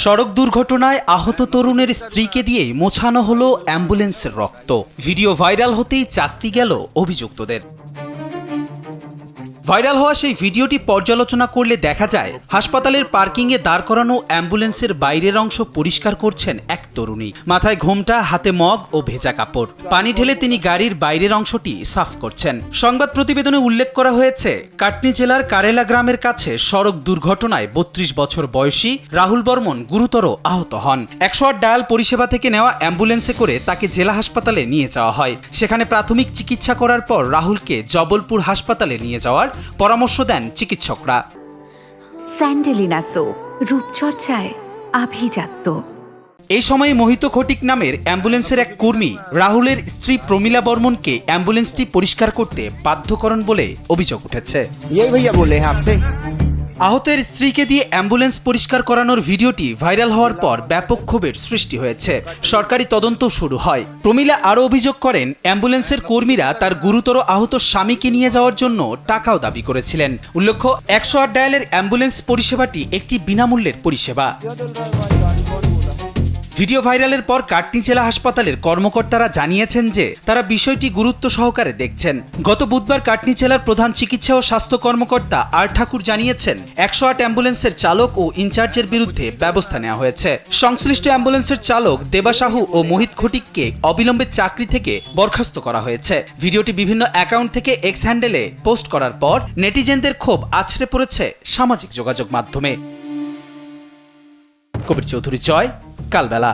সড়ক দুর্ঘটনায় আহত তরুণের স্ত্রীকে দিয়ে মোছানো হলো অ্যাম্বুলেন্সের রক্ত। ভিডিও ভাইরাল হতেই চাকরি গেল অভিযুক্তদের। ভাইরাল হওয়া সেই ভিডিওটি পর্যালোচনা করলে দেখা যায় হাসপাতালের পার্কিংয়ে দাঁড় করানো অ্যাম্বুলেন্সের বাইরের অংশ পরিষ্কার করছেন এক তরুণী। মাথায় ঘোমটা, হাতে মগ ও ভেজা কাপড়, পানি ঢেলে তিনি গাড়ির বাইরের অংশটি সাফ করছেন। সংবাদ প্রতিবেদনে উল্লেখ করা হয়েছে, কাটনি জেলার কারেলা গ্রামের কাছে সড়ক দুর্ঘটনায় ৩২ বছর বয়সী রাহুল বর্মন গুরুতর আহত হন। ১০৮ ডায়াল পরিষেবা থেকে নেওয়া অ্যাম্বুলেন্সে করে তাকে জেলা হাসপাতালে নিয়ে যাওয়া হয়। সেখানে প্রাথমিক চিকিৎসা করার পর রাহুলকে জবলপুর হাসপাতালে নিয়ে যাওয়ার পরামর্শ দেন চিকিৎসকরা। স্যান্ডেলিনা সো, রূপচর্চায় আভিজাত্য। এই সময়ে মোহিত খটিক নামের অ্যাম্বুলেন্সের এক কর্মী রাহুলের স্ত্রী প্রমীলা বর্মনকে অ্যাম্বুলেন্সটি পরিষ্কার করতে বাধ্য করেন বলে অভিযোগ উঠেছে। আহতের স্ত্রীকে দিয়ে অ্যাম্বুলেন্স পরিষ্কার করানোর ভিডিওটি ভাইরাল হওয়ার পর ব্যাপক ক্ষোভের সৃষ্টি হয়েছে। সরকারি তদন্ত শুরু হয়। প্রমীলা আরও অভিযোগ করেন, অ্যাম্বুলেন্সের কর্মীরা তার গুরুতর আহত স্বামীকে নিয়ে যাওয়ার জন্য টাকাও দাবি করেছিলেন। উল্লেখ্য, ১০৮ ডায়ালের অ্যাম্বুলেন্স পরিষেবাটি একটি বিনামূল্যের পরিষেবা। ভিডিও ভাইরালের পর কাটনি জেলা হাসপাতালের কর্মকর্তারা জানিয়েছেন যে তারা বিষয়টি গুরুত্ব সহকারে দেখছেন। গত বুধবার কাটনি জেলার প্রধান চিকিৎসা ও স্বাস্থ্য কর্মকর্তা আর ঠাকুর জানিয়েছেন, ১০৮ অ্যাম্বুলেন্সের চালক ও ইনচার্জের বিরুদ্ধে ব্যবস্থা নেওয়া হয়েছে। সংশ্লিষ্ট অ্যাম্বুলেন্সের চালক দেবা সাহু ও মোহিত খটিককে অবিলম্বে চাকরি থেকে বরখাস্ত করা হয়েছে। ভিডিওটি বিভিন্ন অ্যাকাউন্ট থেকে এক্স হ্যান্ডেলে পোস্ট করার পর নেটিজেনদের ক্ষোভ আছড়ে পড়েছে সামাজিক যোগাযোগ মাধ্যমে। কবির চৌধুরী, জয়, কালবেলা।